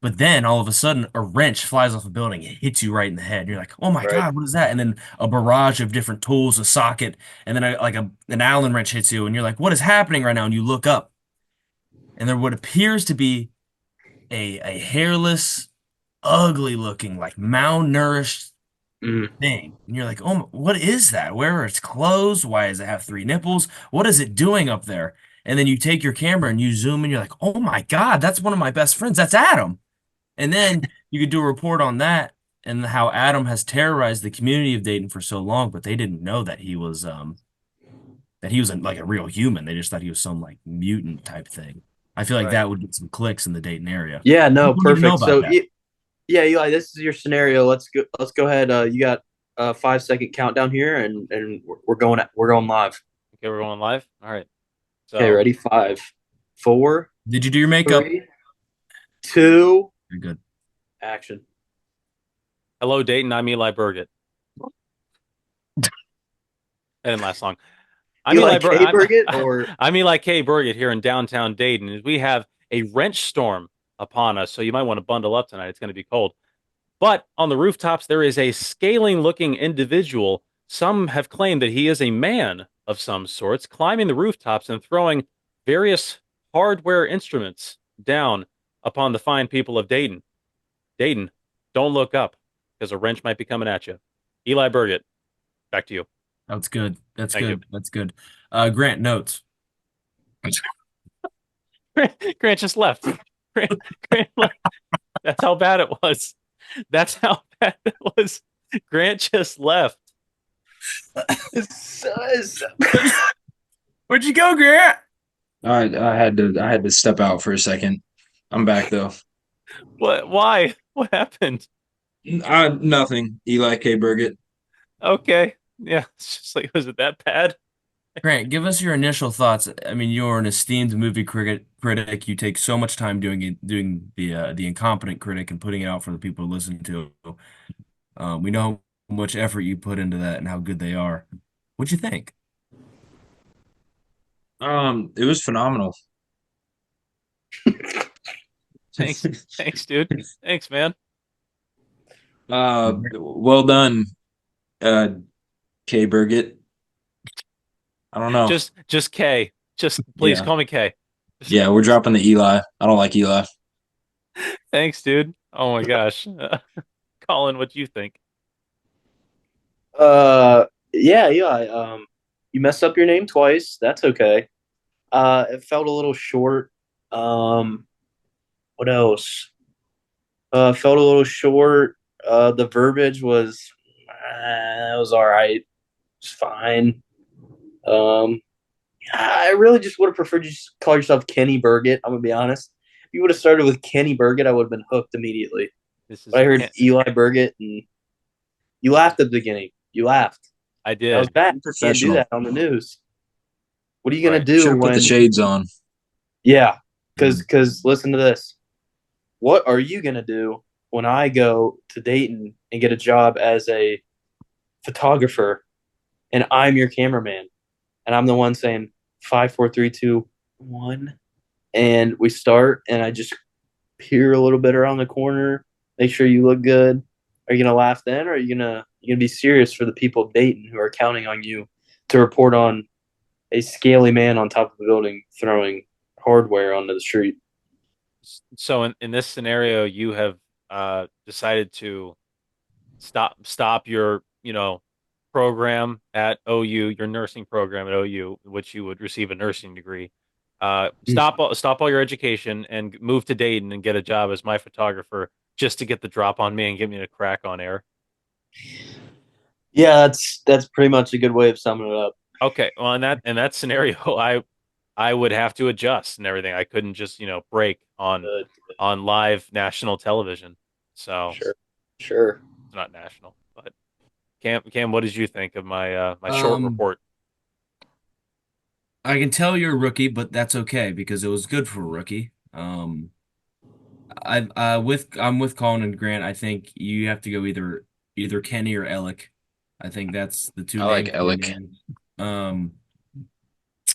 But then all of a sudden, a wrench flies off a building and hits you right in the head. You're like, oh my Right. God, what is that? And then a barrage of different tools, a socket, and then an Allen wrench hits you, and you're like, what is happening right now? And you look up, and there what appears to be a hairless, ugly looking, like malnourished Mm, thing. And you're like, oh, what is that? Where are its clothes? Why does it have three nipples? What is it doing up there? And then you take your camera and you zoom and you're like, oh my God, that's one of my best friends. That's Adam. And then you could do a report on that and how Adam has terrorized the community of Dayton for so long, but they didn't know that he was that he was like a real human. They just thought he was some like mutant type thing. I feel like Right. that would get some clicks in the Dayton area. Yeah, no, People need to know perfect. about So that. yeah, Eli, this is your scenario. Let's go ahead. You got a 5 second countdown here, and we're going live. Okay, we're going live. All right. Okay, So ready? Five, four, Did you do your makeup? 3, 2, You're good. action. hello, Dayton. I'm Eli Burgett. That didn't last long. I'm Eli Eli Bur K. I'm Burgett or I'm Eli K. Burgett here in downtown Dayton. And we have a wrench storm upon us, so you might want to bundle up tonight. It's going to be cold. But on the rooftops, there is a scaling looking individual. Some have claimed that he is a man of some sorts, climbing the rooftops and throwing various hardware instruments down upon the fine people of Dayton. Dayton, don't look up because a wrench might be coming at you. Eli Burgett, back to you. That's good. That's Thank you. good. That's good. Grant notes. Grant just left. Grant left. That's how bad it was. That's how bad it was. Grant just left. Where'd you go, Grant? I had to step out for a second. I'm back though. What? Why? What happened? Nothing. Eli K. Burgett. Okay. Yeah, it's just like, was it that bad? Grant, give us your initial thoughts. I mean, you're an esteemed movie critic. You take so much time doing the incompetent critic and putting it out for the people to listen to. We know how much effort you put into that and how good they are. What'd you think? It was phenomenal. Thanks. Thanks, dude. Thanks, man. Well done, uh, K. Burgett. I don't know. Just K. Just please Yeah, call me K. Just, yeah, we're dropping the Eli. I don't like Eli. thanks, dude. Oh my gosh. Colin, what do you think? Yeah, Eli. You messed up your name twice. That's okay. It felt a little short. What else? Felt a little short. The verbiage was all right. It's fine. Um, I really just would have preferred you just call yourself Kenny Burgett. I'm gonna be honest. If you would have started with Kenny Burgett, I would have been hooked immediately. This But is I heard Ken. Eli Burgett, and you laughed at the beginning. You laughed. I That was did. bad. I'm You can't do professional. that on the news. What are you gonna Right. Should do have put the when? shades on. Yeah, Mm. because listen to this. What are you gonna do when I go to Dayton and get a job as a photographer, and I'm your cameraman, and I'm the one saying 5, 4, 3, 2, 1, and we start, and I just peer a little bit around the corner, make sure you look good. Are you gonna laugh then, or are you gonna be serious for the people of Dayton who are counting on you to report on a scaly man on top of the building throwing hardware onto the street? So in this scenario, you have decided to stop your, program at OU, your nursing program at OU, which you would receive a nursing degree. Stop all your education and move to Dayton and get a job as my photographer just to get the drop on me and get me to crack on air. Yeah, that's pretty much a good way of summing it up. Okay, well in that scenario, I would have to adjust and everything. I couldn't just, break Good. on live national television. So Sure, sure. it's not national, but Cam, what did you think of my short Um, report? I can tell you're a rookie, but that's okay because it was good for a rookie. I'm with Colin and Grant. I think you have to go either Kenny or Alec. I think that's the two I like names for your Alec. man. Um,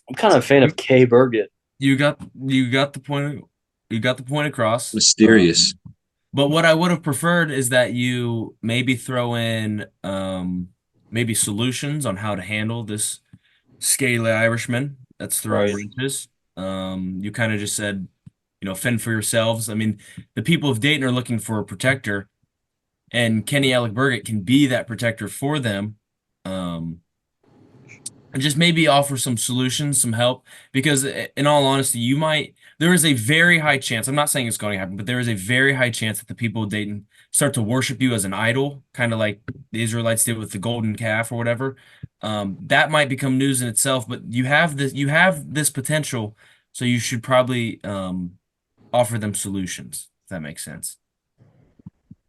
I'm kind of a fan of Kay Burgett. you got the point across. Mysterious. But what I would have preferred is that you maybe throw in maybe solutions on how to handle this scaly Irishman that's throwing Right. wrenches. You kind of just said, fend for yourselves. I mean, the people of Dayton are looking for a protector, and Kenny Alec Burgett can be that protector for them. And just maybe offer some solutions, some help, because in all honesty, you might there is a very high chance, I'm not saying it's going to happen, but there is a very high chance that the people of Dayton start to worship you as an idol, kind of like the Israelites did with the golden calf or whatever. That might become news in itself, but you have this potential, so you should probably offer them solutions, if that makes sense.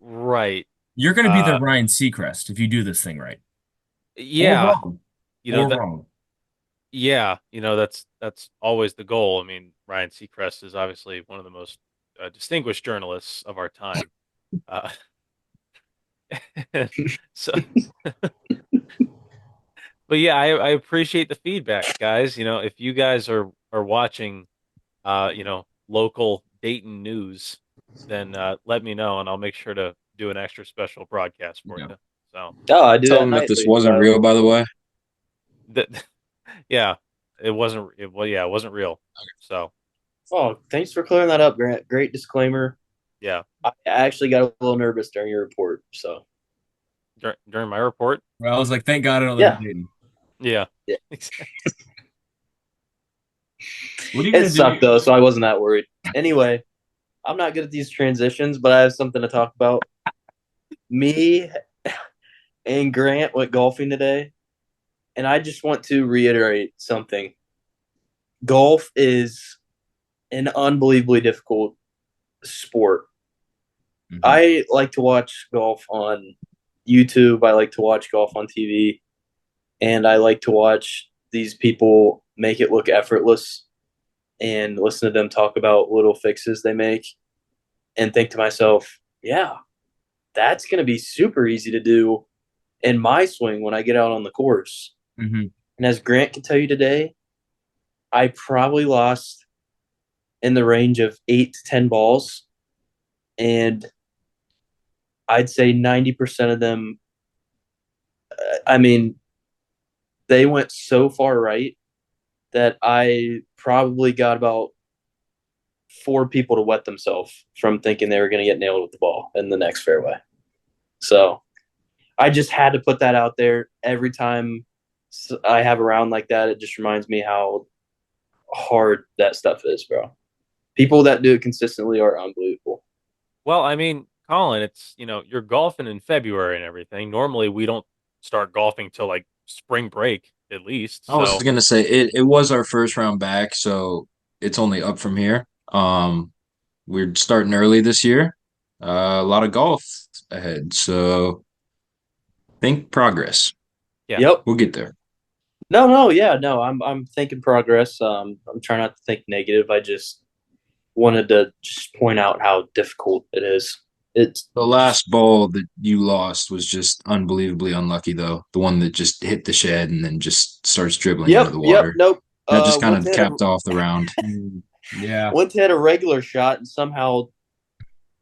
Right. You're going to be the Uh, Ryan Seacrest if you do this thing right. Or yeah. wrong. You know Or that. wrong. Yeah. That's always the goal. I mean, Ryan Seacrest is obviously one of the most distinguished journalists of our time. Uh, so, but yeah, I appreciate the feedback, guys. If you guys are watching, local Dayton news, then let me know, and I'll make sure to do an extra special broadcast for Yeah. you. So Oh, I do Tell that them that this nightly, wasn't Tyler. real, by the way. that, yeah, it wasn't real. So Oh, thanks for clearing that up, Grant. Great disclaimer. yeah, I actually got a little nervous during your report. So during my report, Well, I was like, thank God I don't live in yeah, Dayton. yeah, yeah. What are you It gonna do? sucked though, so I wasn't that worried. Anyway, I'm not good at these transitions, but I have something to talk about. Me and Grant went golfing today, and I just want to reiterate something. Golf is an unbelievably difficult sport. Mhm. I like to watch golf on YouTube. I like to watch golf on TV, and I like to watch these people make it look effortless and listen to them talk about little fixes they make and think to myself, yeah, that's going to be super easy to do in my swing when I get out on the course. Mhm. And as Grant can tell you today, I probably lost in the range of 8 to 10 balls. And I'd say 90% of them, I mean, they went so far right that I probably got about 4 people to wet themselves from thinking they were going to get nailed with the ball in the next fairway. So I just had to put that out there every time I have a round like that. It just reminds me how hard that stuff is, bro. People that do it consistently are unbelievable. Well, I mean, Colin, it's you're golfing in February and everything. Normally, we don't start golfing till like spring break at least. I was So gonna say it was our first round back, so it's only up from here. We're starting early this year. A lot of golf ahead, so think progress. yeah. Yep. We'll get there. No, yeah, no. I'm thinking progress. I'm trying not to think negative. I just wanted to just point out how difficult it is. It's The last ball that you lost was just unbelievably unlucky, though. The one that just hit the shed and then just starts dribbling into the yep, water. nope. That just kind Went of to hit a capped off the round. Mm. Yeah. went to hit a regular shot and somehow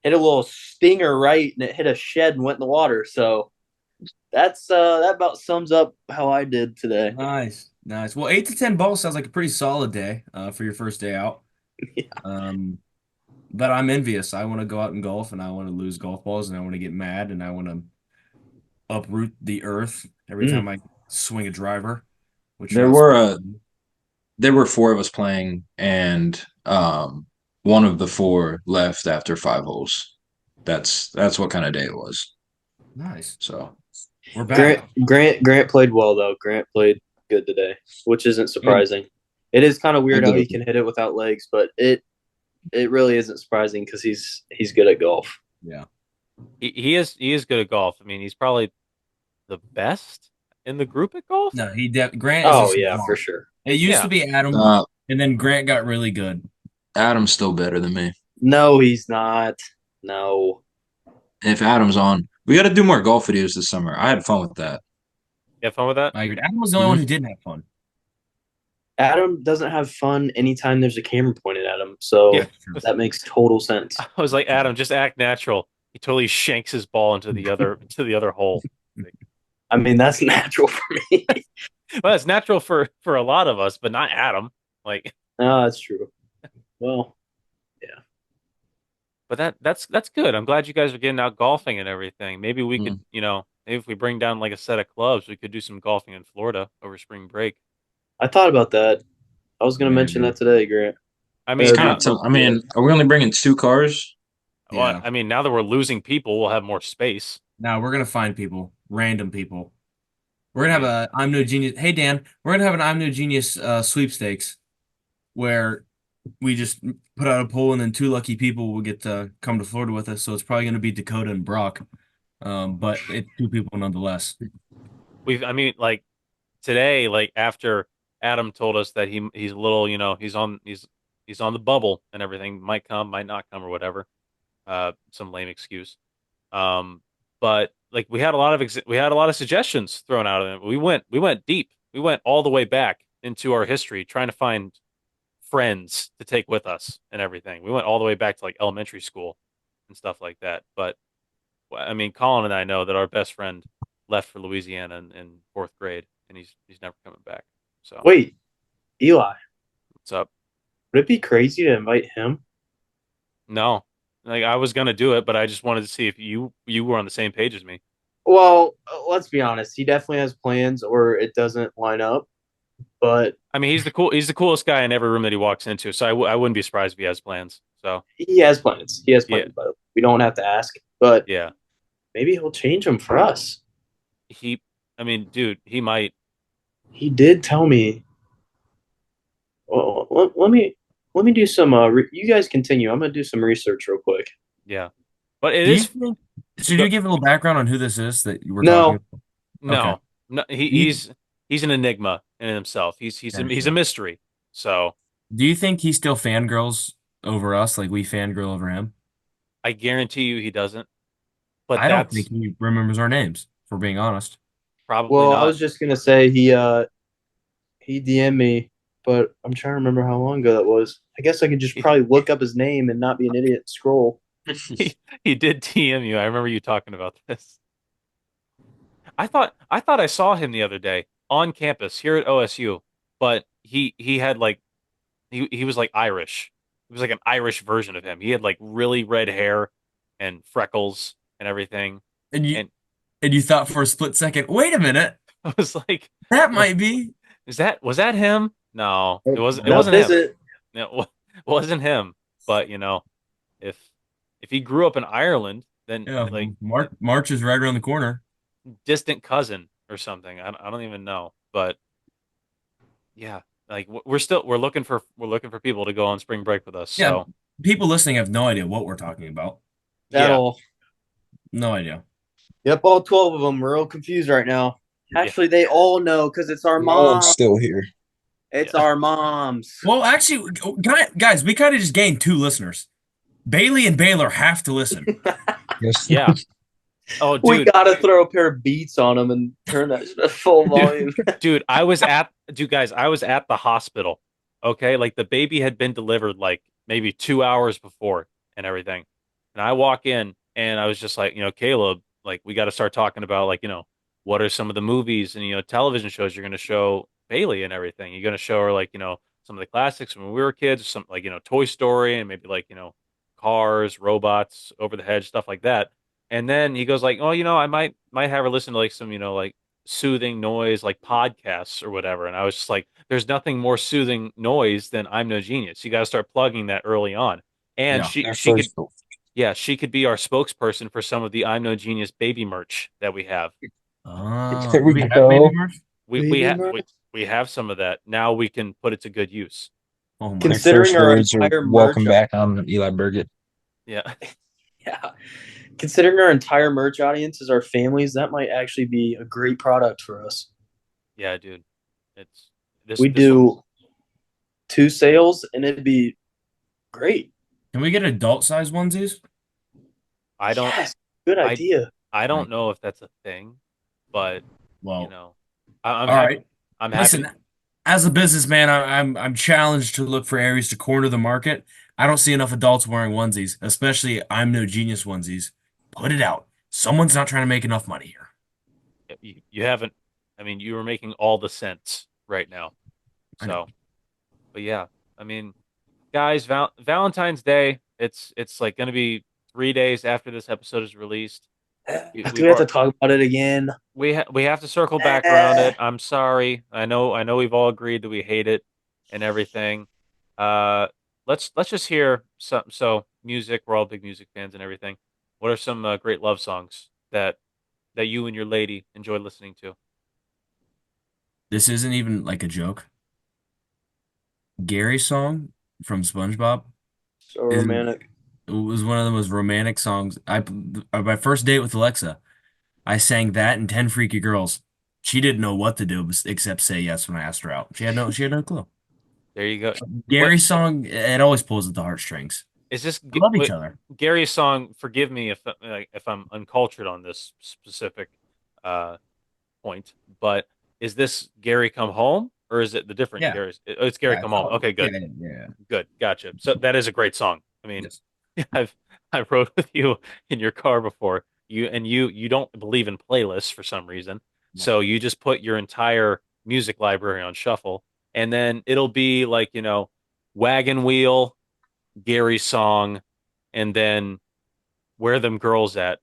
hit a little stinger right and it hit a shed and went in the water. So that about sums up how I did today. Nice. Nice. Well, 8 to 10 balls sounds like a pretty solid day for your first day out. Um, but I'm envious. I want to go out and golf and I want to lose golf balls and I want to get mad and I want to uproot the earth every Mm. time I swing a driver, which you're There not were supposed a to do. there were four of us playing, and one of the four left after 5 holes. That's what kind of day it was. Nice. So We're Grant back. Grant played well though. Grant played good today, which isn't Good. surprising. It is kind of I weird how give he it. can hit it without legs, but it really isn't surprising because he's good at golf. Yeah. He is good at golf. I mean, he's probably the best in the group at golf. No, Grant is a Oh yeah, for savant. sure. It used to Yeah. be Adam, Uh, and then Grant got really good. Adam's still better than me. No, he's not. No. If Adam's on, we got to do more golf videos this summer. I had fun with that. You have fun with that? I agreed. Adam was the only one Mhm. who didn't have fun. Adam doesn't have fun anytime there's a camera pointed at him, Yeah. so That's true. that makes total sense. I was like, Adam, just act natural. He totally shanks his ball into the other hole. Like, I mean, that's natural for me. well, it's natural for a lot of us, but not Adam. Like, No, that's true. Well, yeah. but that's good. I'm glad you guys are getting out golfing and everything. Maybe we could, Mm. maybe if we bring down like a set of clubs, we could do some golfing in Florida over spring break. I thought about that. I was going to mention Maybe. that today, Grant. I It's mean, kind That'd of now, be tough. so I cool. mean, are we only bringing two cars? well, Yeah. I mean, now that we're losing people, we'll have more space. Now we're gonna find people, random people. We're I gonna have mean, a I'm No Genius. Hey Dan, we're gonna have an I'm No Genius sweepstakes where we just put out a poll and then two lucky people will get to come to Florida with us. So it's probably gonna be Dakota and Brock. But it's two people nonetheless. I mean, like today, like after Adam told us that he's a little, he's on the bubble and everything, might come, might not come, or whatever. Some lame excuse. Um, but like we had a lot of suggestions thrown out of them. We went deep. We went all the way back into our history trying to find friends to take with us and everything. We went all the way back to like elementary school and stuff like that. But I mean, Colin and I know that our best friend left for Louisiana in fourth grade, and he's never coming back. So Wait, Eli, what's up? would it be crazy to invite him? No, like I was gonna do it, but I just wanted to see if you were on the same page as me. Well, let's be honest. He definitely has plans, or it doesn't line up. But I mean, he's the coolest guy in every room that he walks into. So I wouldn't be surprised if he has plans. So he has plans. He has yeah, plans, but we don't have to ask. But yeah. maybe he'll change them for us. He, I mean, dude, he might. He did tell me. Well, let me do some. You guys continue. I'm gonna do some research real quick. Yeah, but it Do you is think? Should go, you give a little background on who this is that you were talking No, about? Okay. no, no. Do you, He's an enigma in himself. He's a gotcha. mystery. So Do you think he still fangirls over us like we fangirl over him? I guarantee you he doesn't. But I don't think that's he remembers our names, for being honest. probably well, I not. was just gonna say he DM'd me, but I'm trying to remember how long ago that was. I guess I could just probably look up his name and not be an idiot and scroll. He did TM you. I remember you talking about this. I thought I saw him the other day on campus here at OSU, but he had like he was like Irish. It was like an Irish version of him. He had like really red hair and freckles and everything. And you And and you thought for a split second, wait a minute, I was like, that "What might be. was that him? No, it Now wasn't him. visit. It wasn't him. But if if he grew up in Ireland, then Yeah, like March is right around the corner. distant cousin or something. I don't even know. But yeah, like we're looking for people to go on spring break with us. Yeah, So people listening have no idea what we're talking about. At yeah, all. No idea. Yep, all 12 of them. We're real confused right now. yeah, Actually, they all know because it's our No one's mom. still here. It's yeah, our moms. Well, actually, guys, we kind of just gained two listeners. Bailey and Baylor have to listen. Yes. yeah. Oh, We dude, gotta throw a pair of beats on them and turn that shit at full volume. dude, guys, I was at the hospital. Okay, like the baby had been delivered like maybe 2 hours before and everything, and I walk in and I was just like, Caleb, like we got to start talking about like, what are some of the movies and television shows you're going to show Bailey and everything. You're going to show her like, some of the classics when we were kids, some like, Toy Story and maybe like, cars, robots, over the hedge, stuff like that. And then he goes like, "Oh, I might have her listen to like some, like soothing noise, like podcasts or whatever." And I was just like, "There's nothing more soothing noise than I'm No Genius. You got to start plugging that early on." And Yeah. she Our she could, first yeah, she could be our spokesperson for some of the I'm No Genius baby merch that we have. Oh, There do we we have baby go. merch? We we Baby have merch. we have some of that. Now we can put it to good use. Oh my My God. Considering first our words are entire welcome merch, back on Eli Burgett. Yeah, yeah, considering our entire merch audience is our families, that might actually be a great product for us. yeah, dude. It's We this will. do two sales, and it'd be great. Can we get adult size onesies? I don't. Yes, good I idea. I Like, don't know if that's a thing, but you well, know, I'm all happy. right. I'm happy Listen, to. as a businessman, I'm challenged to look for areas to corner the market. I don't see enough adults wearing onesies, especially I'm No Genius onesies. Put it out. Someone's not trying to make enough money here. You haven't. I mean, you were making all the sense right now. I know. So, but yeah, I mean, guys, Valentine's Day. It's like going to be 3 days after this episode is released. Do we have to talk about it again? We have to circle back around it. I'm sorry. I know we've all agreed that we hate it and everything. Uh, let's just hear some. So music, we're all big music fans and everything. What are some great love songs that you and your lady enjoy listening to? This isn't even like a joke. Gary's song from SpongeBob So is romantic. it was one of the most romantic songs. My first date with Alexa, I sang that and 10 Freaky Girls. She didn't know what to do except say yes when I asked her out. She had no clue. There you go. What Gary's song, it always pulls at the heartstrings. is this? I love each Wait, other. Gary's song. Forgive me if like, if I'm uncultured on this specific uh point, but is this Gary Come Home or is it the different Yeah. Gary's? It's Gary Yeah, Come Home. Okay, yeah, good, yeah. good, gotcha. So that is a great song. I mean, Yes. I've I rode with you in your car before. You don't believe in playlists for some reason, No. so you just put your entire music library on shuffle, and then it'll be like Wagon Wheel, Gary's song, and then Where Them Girls At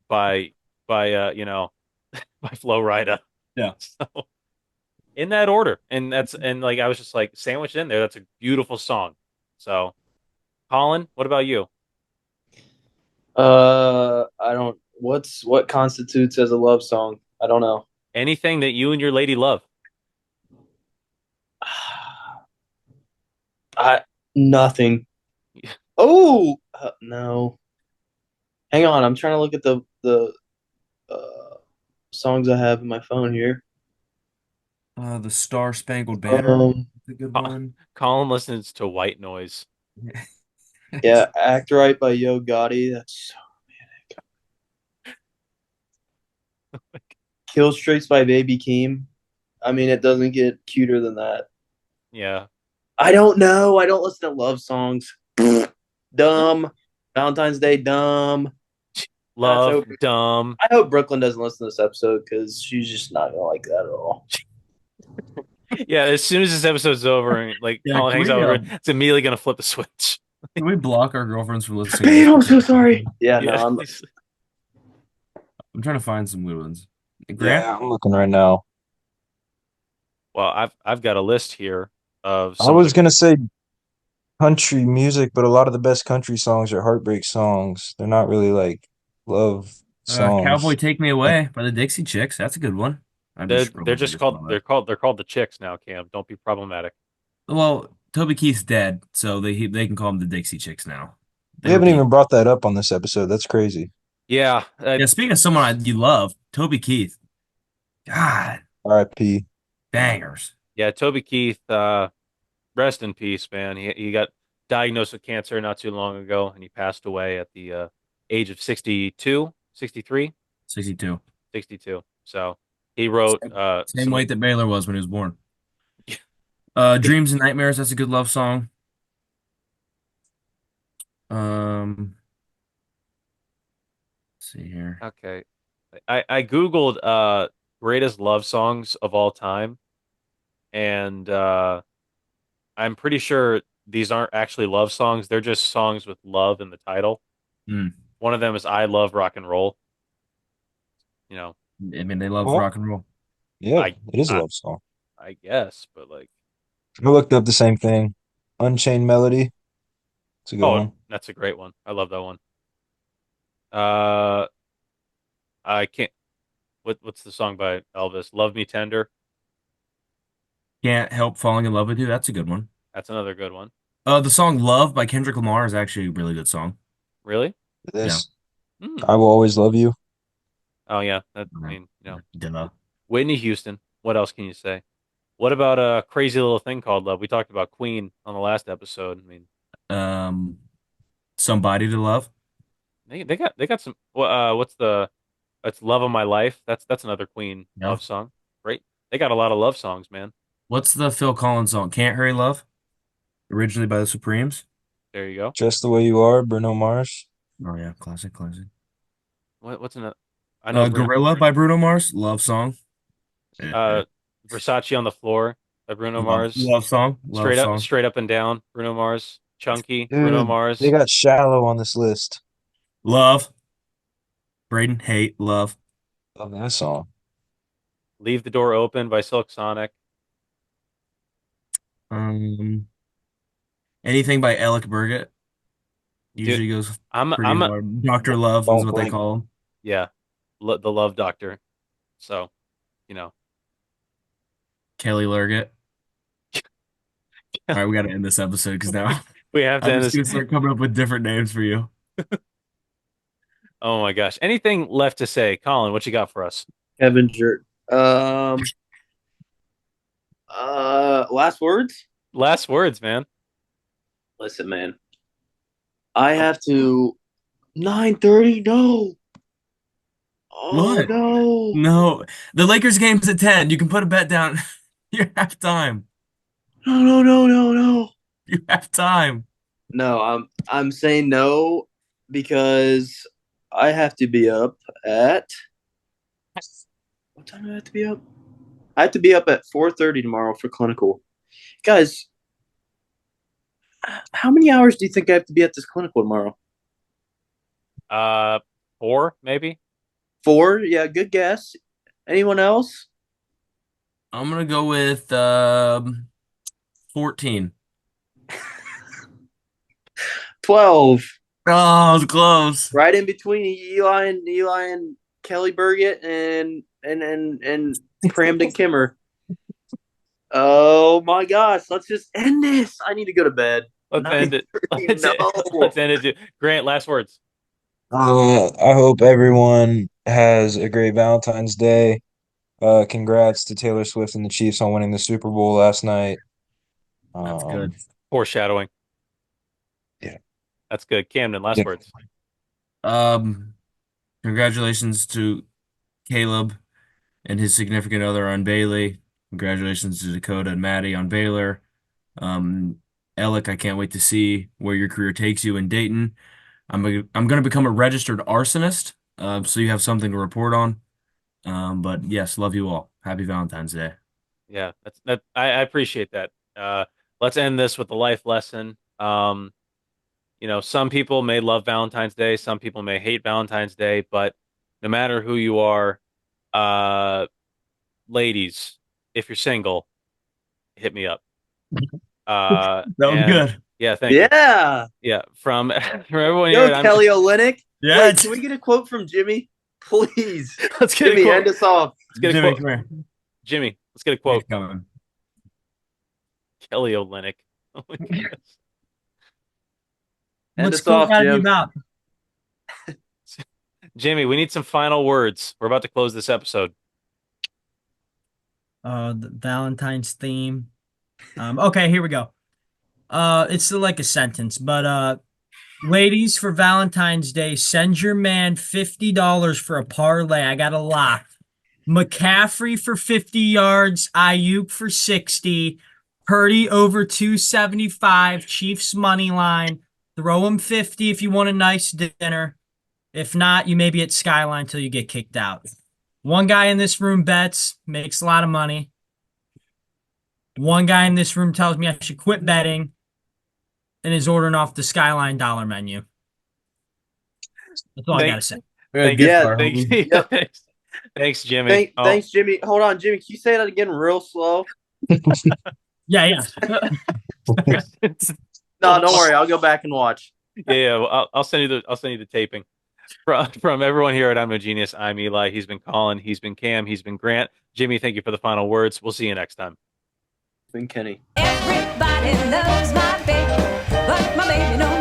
by by by Flo Rida. Yeah. So in that order. And like I was just like sandwiched in there. That's a beautiful song. So, Colin, what about you? I don't. What constitutes as a love song? I don't know. Anything that you and your lady love. I nothing. Oh no. Hang on. I'm trying to look at the songs I have in my phone here. The Star Spangled Banner, Um. a good Co- one. Colin listens to white noise. Yeah. Act Right by Yo Gotti. That's Kill Streaks by Baby Keem. I mean, it doesn't get cuter than that. Yeah. I don't know. I don't listen to love songs. Dumb. Valentine's Day, dumb. I Love, hope dumb. I hope Brooklyn doesn't listen to this episode because she's just not gonna like that at all. Yeah, as soon as this episode's over and like Yeah, Colin hangs out with her, it's immediately gonna flip the switch. can we block our girlfriends from listening to Babe, this? I'm so sorry. Yeah, no, Yeah. I'm trying to find some good ones. Grant? Yeah, I'm looking right now. Well, I've got a list here of I some of was the gonna say country music, but a lot of the best country songs are heartbreak songs. They're not really like love Cowboy songs. Take Me Like, Away by the Dixie Chicks. That's a good one. I'd be they're struggling if I just could spell that. they're called the Chicks now, Cam. Don't be problematic. Well, Toby Keith's dead, so they can call them the Dixie Chicks now. we They were haven't the even brought that up on this episode. That's crazy. Yeah, Yeah. Speaking of someone you love, Toby Keith. God, R.I.P. bangers. yeah. Toby Keith, rest in peace, man. He got diagnosed with cancer not too long ago, and he passed away at the age of 62, 63, 62. 62. So he wrote Same some weight that Baylor was when he was born. like Dreams and Nightmares. That's a good love song. Um, let's see here. okay. I googled greatest love songs of all time, and I'm pretty sure these aren't actually love songs. They're just songs with love in the title. Hmm. One of them is I Love Rock and Roll. You know, I mean, they love Well, rock and roll. yeah, I it is a I love song. I guess, but like, I looked up the same thing. Unchained Melody. It's a good oh, one. that's a great one. I love that one. Uh, I can't. What's the song by Elvis? Love Me Tender. Can't help falling in love with you. That's a good one. That's another good one. The song Love by Kendrick Lamar is actually a really good song. Really? Yeah. This Hmm. I Will Always Love You. Oh yeah. That I Yeah. mean, Duh. Whitney Houston. What else can you say? What about a crazy little thing called love? We talked about Queen on the last episode. I mean, Um, Somebody to Love. they got some. What's the? That's Love of My Life. That's another Queen Yeah. love song. Right? They got a lot of love songs, man. What's the Phil Collins song? Can't Hurry Love, originally by the Supremes. There you go. Just the Way You Are, Bruno Mars. Oh yeah, classic, classic. What's another? I know Bruno. Gorilla by Bruno Mars, love song. Uh, Versace on the Floor by Bruno Mars. Love song. Straight up and down. Bruno Mars. Chunky. Bruno Dude, they Mars. got Shallow on this list. Love. Braden, hate, love. Love that song. Leave the Door Open by Silk Sonic. Um, Anything by Alec Burgett Dude, usually goes I'm pretty I'm hard. Dr. Love is Don't what they blink. call him. yeah, the Love Doctor. So, you know. Kelly Lurgett. All right, we got to end this episode because now We have to I'm end just this. gonna start coming up with different names for you. Oh my gosh. Anything left to say? Colin, what you got for us? Kevin Jert. Last words. Last words, man. Listen, man. I have to 9:30. No. Oh What? no. No, the Lakers game's at 10. You can put a bet down. You have time. No, no, no, no, no. You have time. No, I'm saying no because I have to be up at what time do I have to be up? I have to be up at 4:30 tomorrow for clinical. Guys, how many hours do you think I have to be at this clinical tomorrow? Uh, 4 maybe. 4? Yeah, good guess. Anyone else? I'm gonna go with 14. 12. Oh, it was close. Right in between Eli and Kelly Burgett and Pramden Kimmer. Oh my gosh, let's just end this. I need to go to bed. Let's end it. 9:30, no. Let's end it. Grant, last words. I hope everyone has a great Valentine's Day. Congrats to Taylor Swift and the Chiefs on winning the Super Bowl last night. That's good. Foreshadowing. Yeah. That's good. Camden, last Yeah. words. Um, Congratulations to Caleb and his significant other on Bailey. Congratulations to Dakota and Maddie on Baylor. Alec, I can't wait to see where your career takes you in Dayton. I'm going to become a registered arsonist, so you have something to report on. But yes, love you all. Happy Valentine's Day. Yeah, I appreciate that. Let's end this with a life lesson. Some people may love Valentine's Day, some people may hate Valentine's Day, but no matter who you are, uh, ladies, if you're single, hit me up. That was And good. yeah, thank you. Yeah. Yeah, from from everyone here, Go, Kelly Olynyk. Yeah, Wait, can we get a quote from Jimmy? Please. let's get a Jimmy, quote. end us off. Let's get a Jimmy, quote. come here. Jimmy, let's get a He's quote. coming. Kelly Olynyk. Oh my goodness. End What's us cool off, out of your Jim. mouth? Jimmy, we need some final words. We're about to close this episode. The Valentine's theme. Okay, here we go. It's like a sentence, but ladies, for Valentine's Day, send your man $50 for a parlay. I got a lock. McCaffrey for 50 yards, Ayuk for 60, Purdy over 275, Chiefs money line. Throw him 50 if you want a nice dinner. If not, you may be at Skyline until you get kicked out. One guy in this room bets, makes a lot of money. One guy in this room tells me I should quit betting and is ordering off the Skyline dollar menu. That's all I Thank- gotta say. Thank Yeah, you. Thanks, Yep. thanks, Jimmy. Thanks, Jimmy. Hold on, Jimmy. Can you say that again real slow? Yeah. No, don't worry. I'll go back and watch. Yeah. Well, I'll send you the taping. From everyone here at I'm No Genius, I'm Eli. He's been Colin. He's been Cam. He's been Grant. Jimmy, thank you for the final words. We'll see you next time. Been Kenny. Everybody loves my baby, but my baby knows